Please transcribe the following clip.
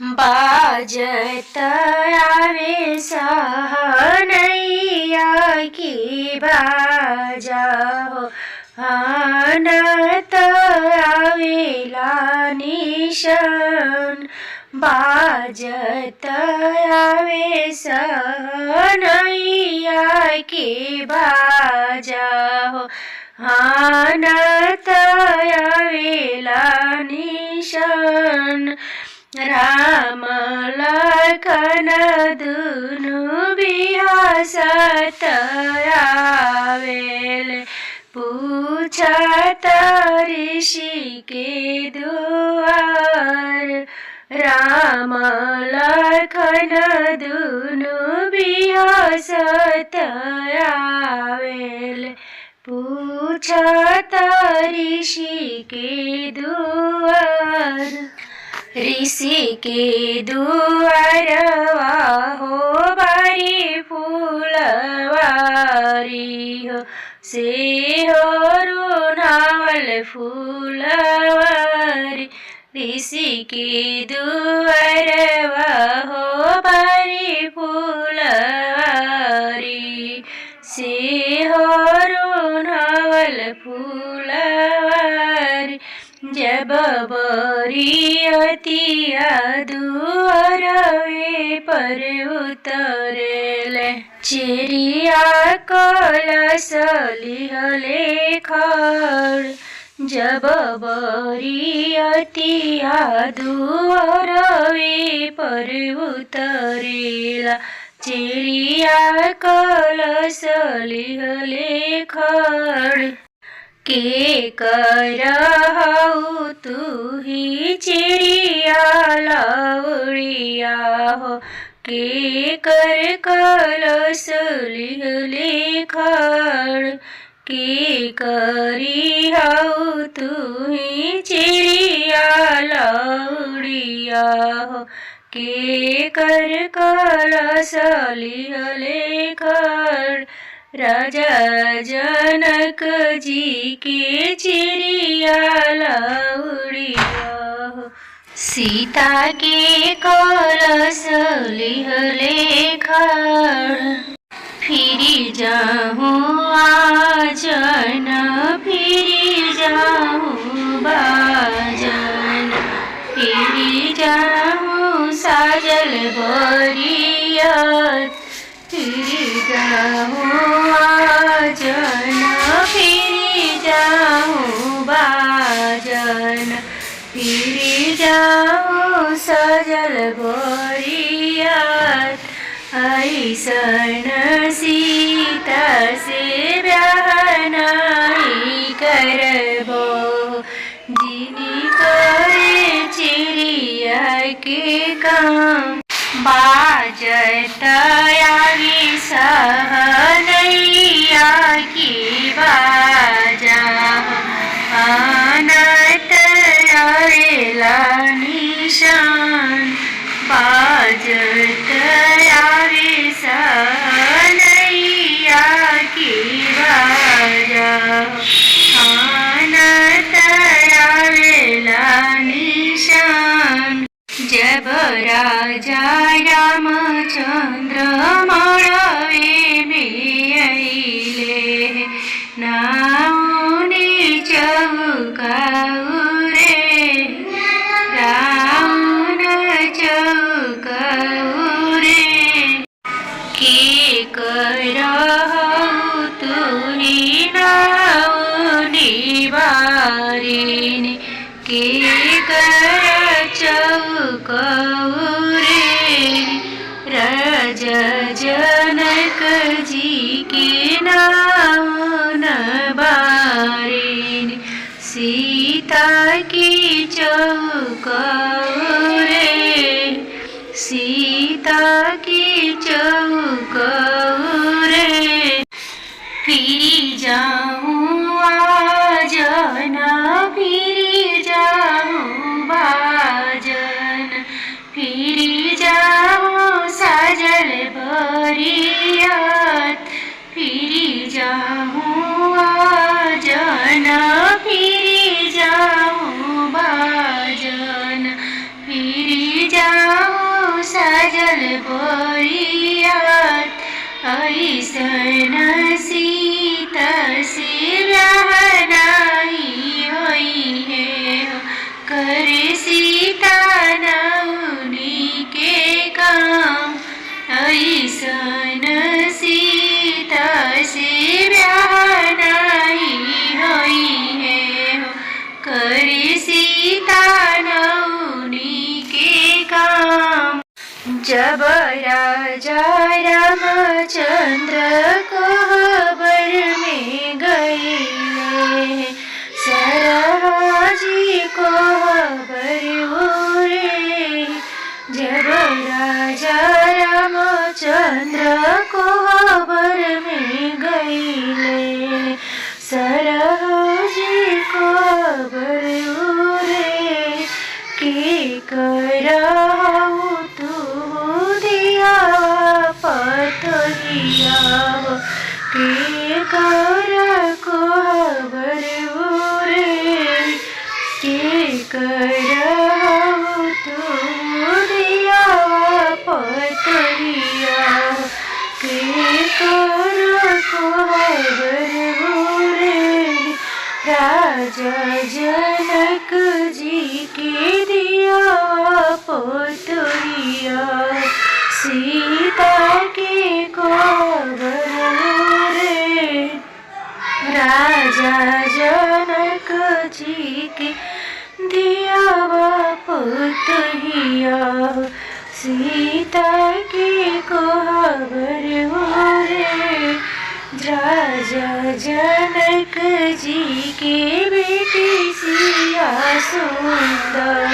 बाजत आवे सहनैया की बाजा हो, आनत आवेला निशान। बाजत आवे सहनैया की बाजा हो, आनत आवेला निशान। राम लखन दुनु बिहसत आवेले, पूछत ऋषि के दुआर। राम लखन दुनु बिहसत आवेले, पूछत ऋषि के दुआर। ऋषि के दुआरवा हो बारी फूलवारी हो, से हो रुनावल फूलवारी। ऋषि के दुआरवा हो बारी फूलवारी, से हो रुनावल फूलवारी। जब बरियतिया दुआरवे पर उतरेले, चिड़िया कलश लिहले खड़। जब बरियतिया दुआरवे पर उतरेला, चिड़िया कलश लिहले खड़। के करहु तू ही चिड़िया लौड़िया हो, के कर कलश लिहले खड़। के करिहु तू ही चिड़िया लौड़िया हो, के कर कलश लिहले खड़। राजा जनक जी के चिड़िया लौड़िया हो, सीता के कलश लिहले खड़। फिरी जाऊँ आजन, फिरी जाऊँ बाजन, फिरी जाऊँ साजल बरियत। फिरी जाऊँ आजन, फिरी जाऊँ बाजन, फिरी जाऊँ सजल बरियत। ऐसन सीता से ब्याह नहीं करबो, जिनी करे चिड़िया के काम। बाजत आवी सहनैया की बाजा हो, आनत आवेला निशान। बाजत आवी सहनैया की बाजा हो, आनत आवेला निशान। जब राजा रामचंद्र मड़वे में अइले, नाउनी चौकाउरे। राउन चौकाउरे, के करहु तुही नाउनी बारिनी। के कर चौकाउरे, राजा जनक जी के नाउन बारिनी। सीता की चौकाउरे, सीता की चौकाउरे। फिरी जाऊँ आजन, फिरी जाऊँ बाजन, फिरी जाऊँ साजल बरियत। फिरी जाऊँ आजन, फिरी जाऊँ बाजन, फिरी जाऊँ साजल बोरियात ऐसन सीता से ब्याह नहीं होई है कर सीता नौनी के काम ऐसन सीता से ब्याह नहीं होई है कर सीता नौनी के काम। जब राजा रामचंद्र कोहबर में गए सरहाजी कोहबर उरे जब राजा रामचंद्र कोहबर में गए सरहाजी कोहबर उरे के कराऊ तू दिया पतलिया के कर कोहबर उरे के कराऊ तू दिया पतलिया के कर कोहबर उरे राजा जनक जी के दिया पोतरिया सीता के कोहबर रे राजा जनक जी के दिया पोतरिया सीता के कोहबर रे राजा जनक जी के बेटी सिया सुंदर